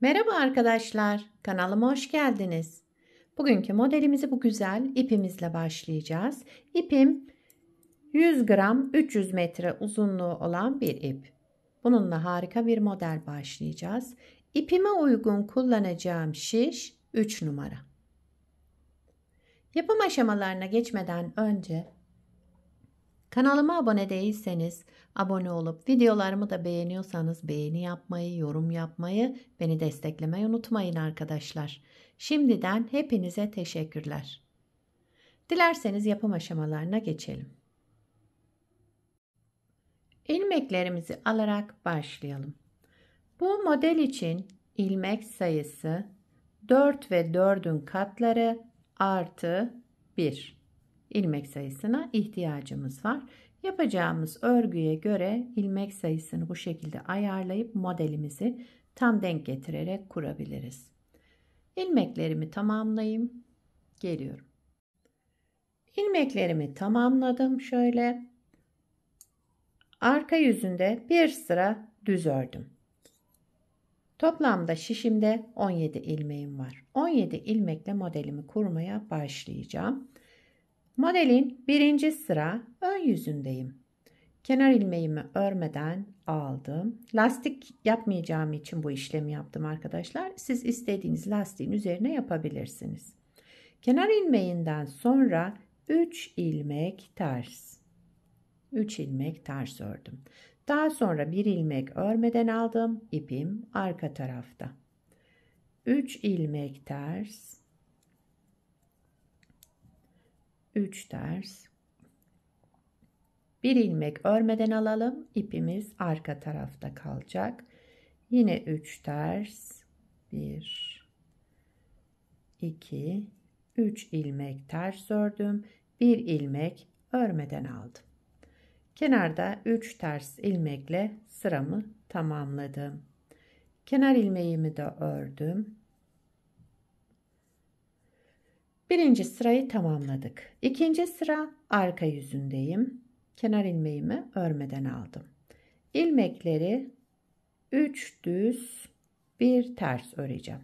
Merhaba arkadaşlar, kanalıma hoş geldiniz. Bugünkü modelimizi bu güzel ipimizle başlayacağız. İpim 100 gram 300 metre uzunluğu olan bir ip. Bununla harika bir model başlayacağız. İpime uygun kullanacağım şiş 3 numara. Yapım aşamalarına geçmeden önce kanalıma abone değilseniz abone olup videolarımı da beğeniyorsanız beğeni yapmayı, yorum yapmayı, beni desteklemeyi unutmayın arkadaşlar. Şimdiden hepinize teşekkürler. Dilerseniz yapım aşamalarına geçelim. İlmeklerimizi alarak başlayalım. Bu model için ilmek sayısı 4 ve 4'ün katları artı 1 ilmek sayısına ihtiyacımız var. Yapacağımız örgüye göre ilmek sayısını bu şekilde ayarlayıp modelimizi tam denk getirerek kurabiliriz. İlmeklerimi tamamlayayım. Geliyorum. İlmeklerimi tamamladım. Şöyle arka yüzünde bir sıra düz ördüm. Toplamda şişimde 17 ilmeğim var. 17 ilmekle modelimi kurmaya başlayacağım. Modelin birinci sıra ön yüzündeyim. Kenar ilmeğimi örmeden aldım. Lastik yapmayacağım için bu işlemi yaptım arkadaşlar. Siz istediğiniz lastiğin üzerine yapabilirsiniz. Kenar ilmeğinden sonra 3 ilmek ters. 3 ilmek ters ördüm. Daha sonra bir ilmek örmeden aldım. İpim arka tarafta. 3 ilmek ters. 3 ters. Bir ilmek örmeden alalım. İpimiz arka tarafta kalacak. Yine 3 ters. 1 2 3 ilmek ters ördüm. Bir ilmek örmeden aldım. Kenarda 3 ters ilmekle sıramı tamamladım. Kenar ilmeğimi de ördüm. Birinci sırayı tamamladık. İkinci sıra arka yüzündeyim. Kenar ilmeğimi örmeden aldım. İlmekleri 3 düz, 1 ters öreceğim.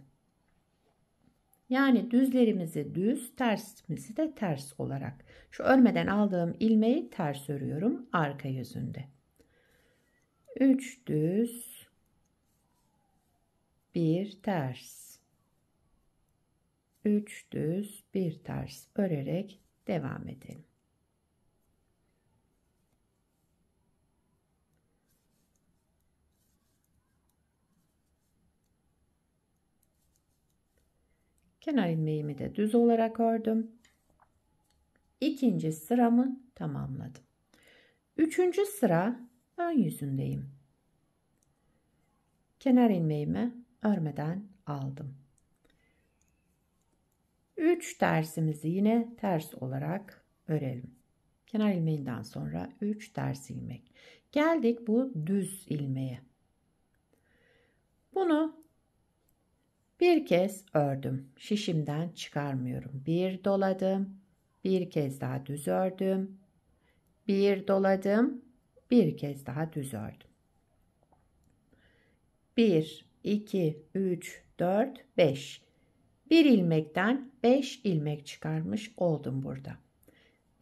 Yani düzlerimizi düz, tersimizi de ters olarak. Şu örmeden aldığım ilmeği ters örüyorum arka yüzünde. 3 düz, 1 ters. 3 düz, 1 ters örerek devam edelim. Kenar ilmeğimi de düz olarak ördüm. İkinci sıramı tamamladım. Üçüncü sıra ön yüzündeyim. Kenar ilmeğimi örmeden aldım. 3 tersimizi yine ters olarak örelim. Kenar ilmeğinden sonra 3 ters ilmek. Geldik bu düz ilmeğe. Bunu bir kez ördüm. Şişimden çıkarmıyorum. Bir doladım. Bir kez daha düz ördüm. Bir doladım. Bir kez daha düz ördüm. 1, 2, 3, 4, 5. Bir ilmekten 5 ilmek çıkarmış oldum burada.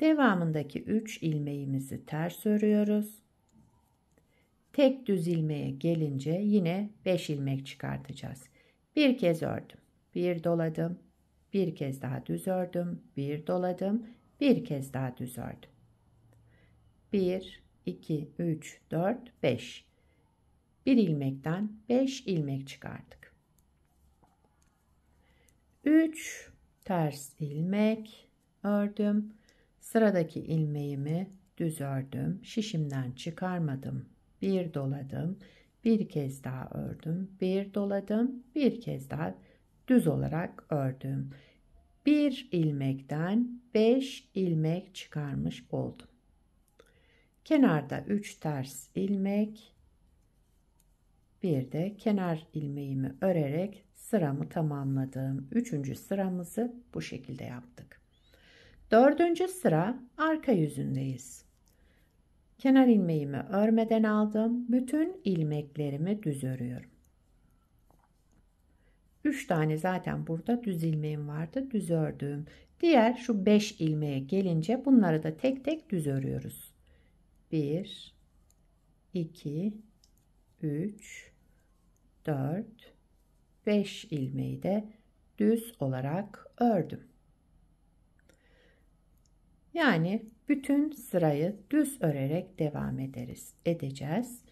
Devamındaki 3 ilmeğimizi ters örüyoruz. Tek düz ilmeğe gelince yine 5 ilmek çıkartacağız. Bir kez ördüm. Bir doladım. Bir kez daha düz ördüm. Bir doladım. Bir kez daha düz ördüm. 1, 2, 3, 4, 5. Bir ilmekten 5 ilmek çıkardık. 3 ters ilmek ördüm. Sıradaki ilmeğimi düz ördüm. Şişimden çıkarmadım. Bir doladım. Bir kez daha ördüm. Bir doladım. Bir kez daha düz olarak ördüm. Bir ilmekten 5 ilmek çıkarmış oldum. Kenarda 3 ters ilmek, bir de kenar ilmeğimi örerek sıramı tamamladım. Üçüncü sıramızı bu şekilde yaptık. Dördüncü sıra arka yüzündeyiz. Kenar ilmeğimi örmeden aldım. Bütün ilmeklerimi düz örüyorum. 3 tane zaten burada düz ilmeğim vardı. Düz ördüm. Diğer şu 5 ilmeğe gelince bunları da tek tek düz örüyoruz. 1, 2, 3, 4, 5 ilmeği de düz olarak ördüm. Yani bütün sırayı düz örerek devam edeceğiz.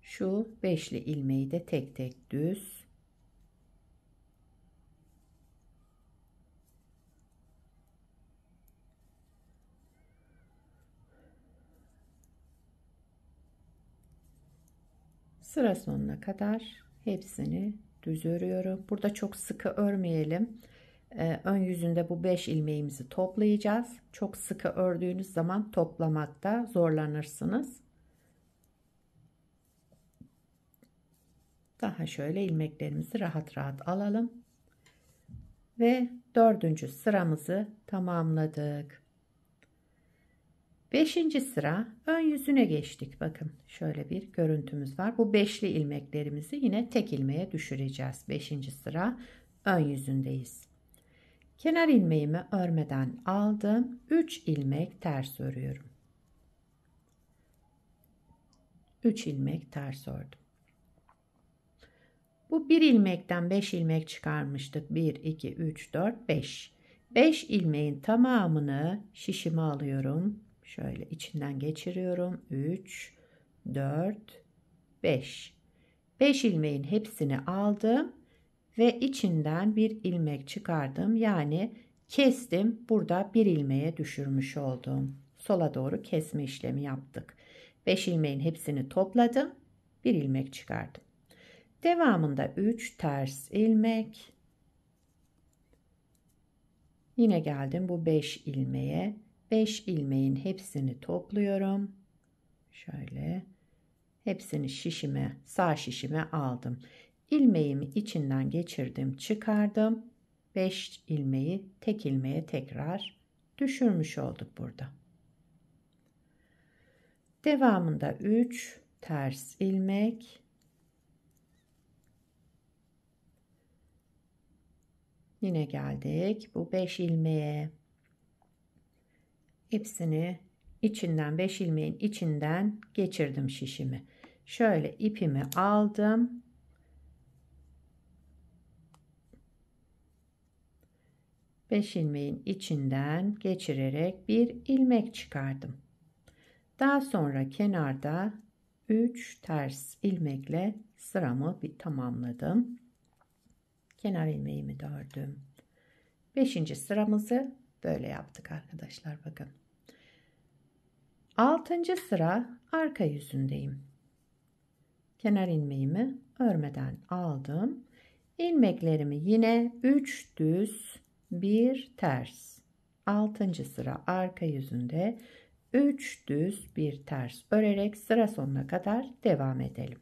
Şu beşli ilmeği de tek tek düz. Sıra sonuna kadar hepsini düz örüyorum. Burada çok sıkı örmeyelim. Ön yüzünde bu 5 ilmeğimizi toplayacağız. Çok sıkı ördüğünüz zaman toplamakta zorlanırsınız. Daha şöyle ilmeklerimizi rahat rahat alalım. Ve 4. sıramızı tamamladık. 5. sıra ön yüzüne geçtik. Bakın şöyle bir görüntümüz var. Bu beşli ilmeklerimizi yine tek ilmeğe düşüreceğiz. 5. sıra ön yüzündeyiz. Kenar ilmeğimi örmeden aldım. 3 ilmek ters örüyorum. 3 ilmek ters ördüm. Bu bir ilmekten 5 ilmek çıkarmıştık. 1, 2, 3, 4, 5. 5 ilmeğin tamamını şişime alıyorum. Şöyle içinden geçiriyorum. 3, 4, 5. 5 ilmeğin hepsini aldım ve içinden bir ilmek çıkardım. Yani kestim. Burada bir ilmeğe düşürmüş oldum. Sola doğru kesme işlemi yaptık. 5 ilmeğin hepsini topladım. Bir ilmek çıkardım. Devamında 3 ters ilmek. Yine geldim bu 5 ilmeğe. 5 ilmeğin hepsini topluyorum. Şöyle hepsini şişime, sağ şişime aldım. İlmeğimi içinden geçirdim, çıkardım. 5 ilmeği tek ilmeğe tekrar düşürmüş olduk burada. Devamında 3 ters ilmek. Yine geldik bu 5 ilmeğe. Hepsini içinden 5 ilmeğin içinden geçirdim şişimi. Şöyle ipimi aldım. Beş ilmeğin içinden geçirerek bir ilmek çıkardım. Daha sonra kenarda 3 ters ilmekle sıramı bir tamamladım. Kenar ilmeğimi de ördüm. 5. sıramızı böyle yaptık arkadaşlar, bakın. 6. sıra arka yüzündeyim. Kenar ilmeğimi örmeden aldım. İlmeklerimi yine 3 düz 1 ters. 6. sıra arka yüzünde 3 düz 1 ters örerek sıra sonuna kadar devam edelim.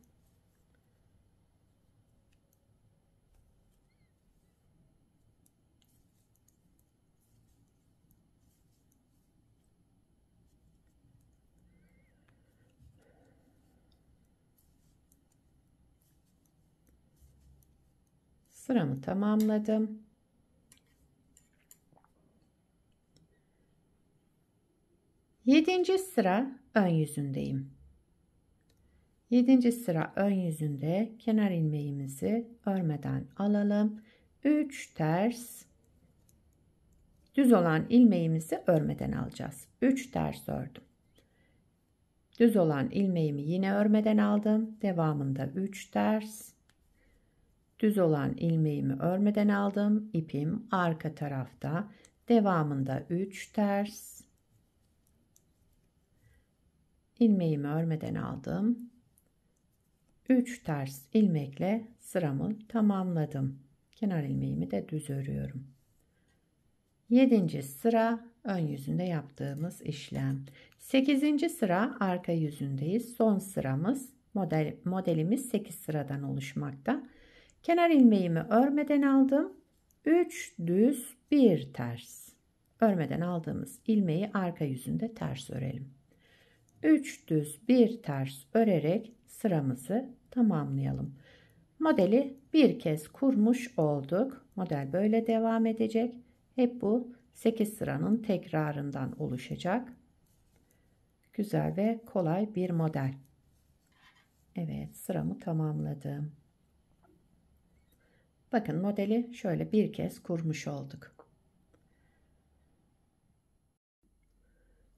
Sıramı tamamladım. Yedinci sıra ön yüzündeyim. 7. sıra ön yüzünde kenar ilmeğimizi örmeden alalım. 3 ters düz olan ilmeğimizi örmeden alacağız. 3 ters ördüm. Düz olan ilmeğimi yine örmeden aldım. Devamında 3 ters. Düz olan ilmeğimi örmeden aldım. İpim arka tarafta. Devamında 3 ters. İlmeğimi örmeden aldım. 3 ters ilmekle sıramı tamamladım. Kenar ilmeğimi de düz örüyorum. 7. sıra ön yüzünde yaptığımız işlem. 8. sıra arka yüzündeyiz. Son sıramız modelimiz 8 sıradan oluşmakta. Kenar ilmeğimi örmeden aldım. 3 düz 1 ters. Örmeden aldığımız ilmeği arka yüzünde ters örelim. 3 düz 1 ters örerek sıramızı tamamlayalım. Modeli bir kez kurmuş olduk. Model böyle devam edecek. Hep bu 8 sıranın tekrarından oluşacak. Güzel ve kolay bir model. Evet, sıramı tamamladım. Bakın modeli şöyle bir kez kurmuş olduk.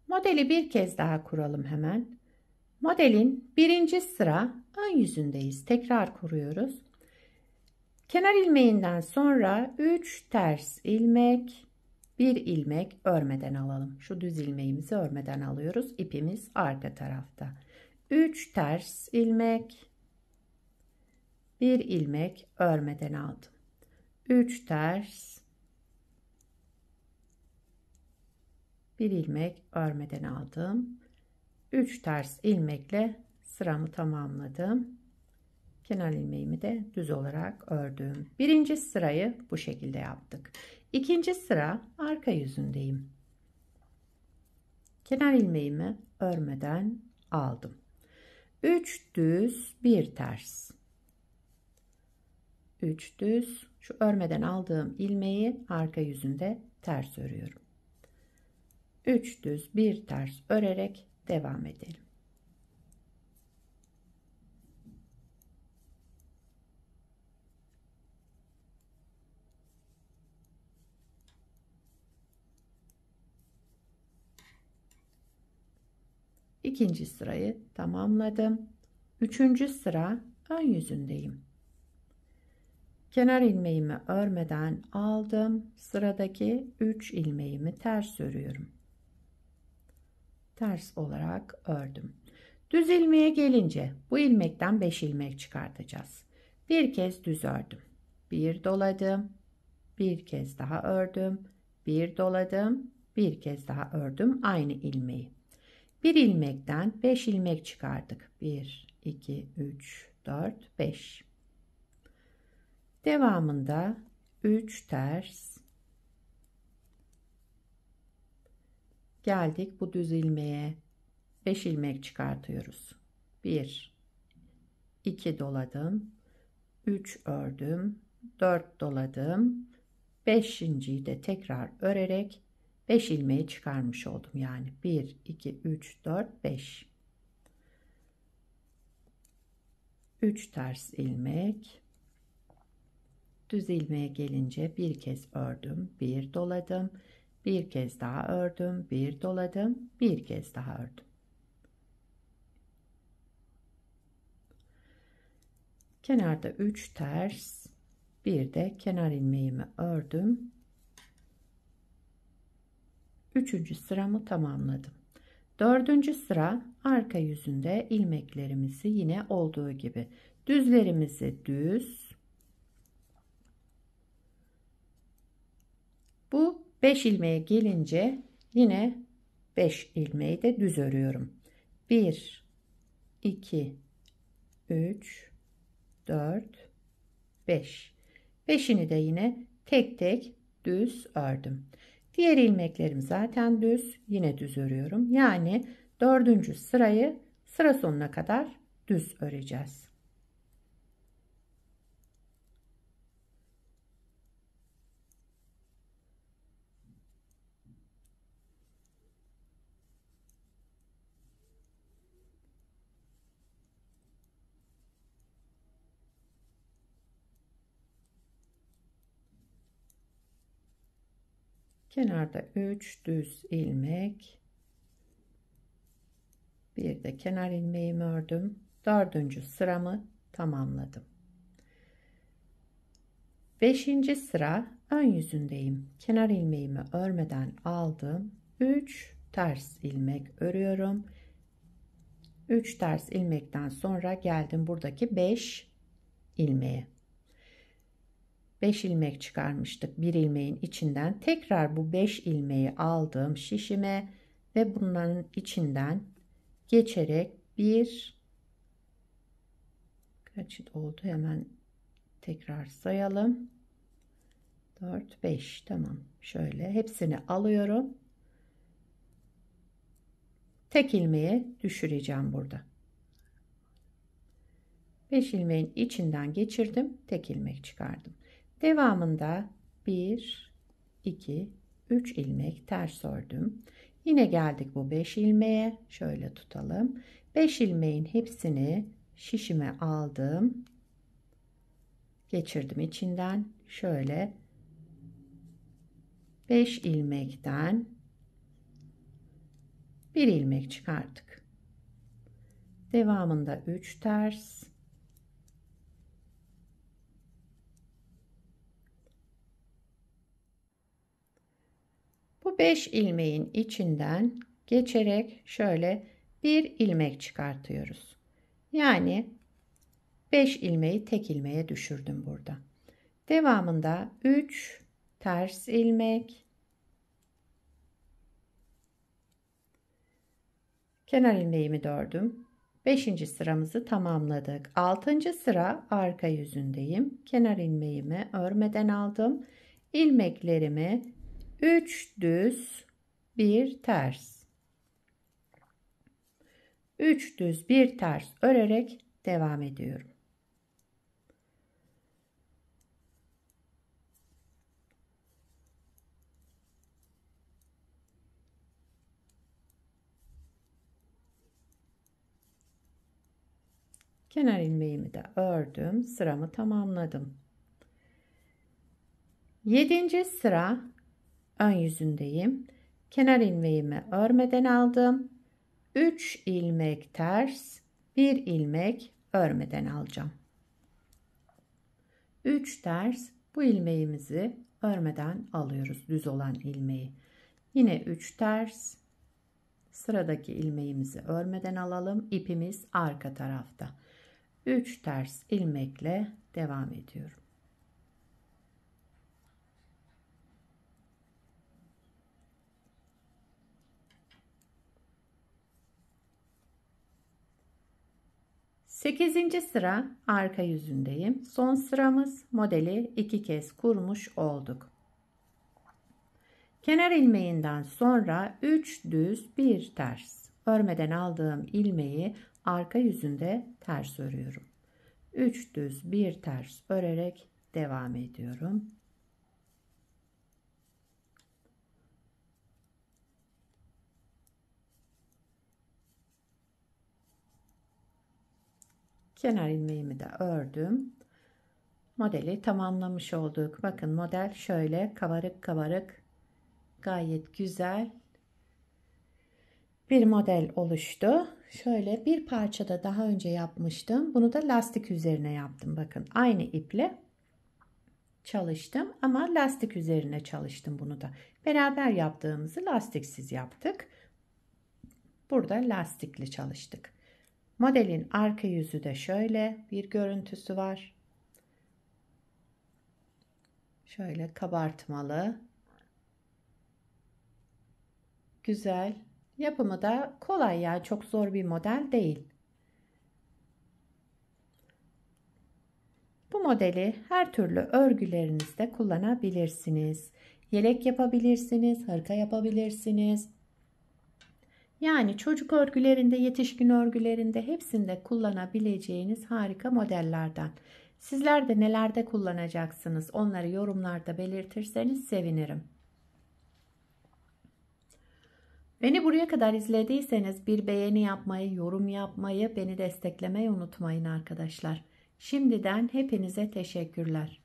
Modeli bir kez daha kuralım hemen. Modelin birinci sıra ön yüzündeyiz. Tekrar kuruyoruz. Kenar ilmeğinden sonra 3 ters ilmek, 1 ilmek örmeden alalım. Şu düz ilmeğimizi örmeden alıyoruz. İpimiz arka tarafta. 3 ters ilmek, 1 ilmek örmeden aldım. 3 ters, 1 ilmek örmeden aldım. 3 ters ilmekle sıramı tamamladım. Kenar ilmeğimi de düz olarak ördüm. Birinci sırayı bu şekilde yaptık. İkinci sıra arka yüzündeyim. Kenar ilmeğimi örmeden aldım. 3 düz 1 ters. 3 düz, şu örmeden aldığım ilmeği arka yüzünde ters örüyorum. 3 düz 1 ters örerek devam edelim. İkinci sırayı tamamladım. Üçüncü sıra ön yüzündeyim. Kenar ilmeğimi örmeden aldım. Sıradaki 3 ilmeğimi ters örüyorum. Ters olarak ördüm. Düz ilmeğe gelince bu ilmekten 5 ilmek çıkartacağız. Bir kez düz ördüm. Bir doladım. Bir kez daha ördüm. Bir doladım. Bir kez daha ördüm aynı ilmeği. Bir ilmekten 5 ilmek çıkardık. 1, 2, 3, 4, 5. Devamında 3 ters geldik bu düz ilmeğe, 5 ilmek çıkartıyoruz. 1, 2 doladım, 3 ördüm, 4 doladım, 5.'yi de tekrar örerek 5 ilmeği çıkarmış oldum. Yani 1, 2, 3, 4, 5. 3 ters ilmek. Düz ilmeğe gelince bir kez ördüm, bir doladım, bir kez daha ördüm, bir doladım, bir kez daha ördüm. Kenarda 3 ters, bir de kenar ilmeğimi ördüm. Üçüncü sıramı tamamladım. Dördüncü sıra arka yüzünde ilmeklerimizi yine olduğu gibi düzlerimizi düz, bu 5 ilmeğe gelince yine 5 ilmeği de düz örüyorum. 1, 2, 3, 4, 5. 5'ini de yine tek tek düz ördüm. Diğer ilmeklerim zaten düz, yine düz örüyorum. Yani dördüncü sırayı sıra sonuna kadar düz öreceğiz. Kenarda 3 düz ilmek, bir de kenar ilmeğimi ördüm. Dördüncü sıramı tamamladım. Beşinci sıra ön yüzündeyim. Kenar ilmeğimi örmeden aldım. 3 ters ilmek örüyorum. 3 ters ilmekten sonra geldim buradaki 5 ilmeğe. 5 ilmek çıkarmıştık bir ilmeğin içinden. Tekrar bu 5 ilmeği aldım şişime ve bunların içinden geçerek bir, kaç oldu hemen tekrar sayalım. 4, 5, tamam. Şöyle hepsini alıyorum. Tek ilmeğe düşüreceğim burada. 5 ilmeğin içinden geçirdim. Tek ilmek çıkardım. Devamında 1, 2, 3 ilmek ters ördüm. Yine geldik bu 5 ilmeğe. Şöyle tutalım. 5 ilmeğin hepsini şişime aldım. Geçirdim içinden. Şöyle 5 ilmekten bir ilmek çıkardık. Devamında 3 ters. Bu 5 ilmeğin içinden geçerek şöyle bir ilmek çıkartıyoruz. Yani 5 ilmeği tek ilmeğe düşürdüm burada. Devamında 3 ters ilmek, kenar ilmeğimi de ördüm. 5. sıramızı tamamladık. 6. sıra arka yüzündeyim. Kenar ilmeğimi örmeden aldım. İlmeklerimi 3 düz 1 ters, 3 düz 1 ters örerek devam ediyorum. Kenar ilmeğimi de ördüm. Sıramı tamamladım. 7. sıra ön yüzündeyim. Kenar ilmeğimi örmeden aldım. 3 ilmek ters, 1 ilmek örmeden alacağım. 3 ters, bu ilmeğimizi örmeden alıyoruz, düz olan ilmeği. Yine 3 ters, sıradaki ilmeğimizi örmeden alalım. İpimiz arka tarafta. 3 ters ilmekle devam ediyorum. Sekizinci sıra arka yüzündeyim. Son sıramız, modeli 2 kez kurmuş olduk. Kenar ilmeğinden sonra 3 düz 1 ters. Örmeden aldığım ilmeği arka yüzünde ters örüyorum. 3 düz 1 ters örerek devam ediyorum. Kenar ilmeğimi de ördüm. Modeli tamamlamış olduk. Bakın model şöyle kabarık kabarık, gayet güzel bir model oluştu. Şöyle bir parçada daha önce yapmıştım. Bunu da lastik üzerine yaptım. Bakın aynı iple çalıştım ama lastik üzerine çalıştım bunu da. Beraber yaptığımızı lastiksiz yaptık. Burada lastikli çalıştık. Modelin arka yüzü de şöyle bir görüntüsü var. Şöyle kabartmalı. Güzel. Yapımı da kolay, yani çok zor bir model değil. Bu modeli her türlü örgülerinizde kullanabilirsiniz. Yelek yapabilirsiniz, hırka yapabilirsiniz. Yani çocuk örgülerinde, yetişkin örgülerinde hepsinde kullanabileceğiniz harika modellerden. Sizler de nelerde kullanacaksınız? Onları yorumlarda belirtirseniz sevinirim. Beni buraya kadar izlediyseniz bir beğeni yapmayı, yorum yapmayı, beni desteklemeyi unutmayın arkadaşlar. Şimdiden hepinize teşekkürler.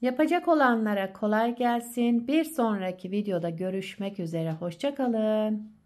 Yapacak olanlara kolay gelsin. Bir sonraki videoda görüşmek üzere. Hoşça kalın.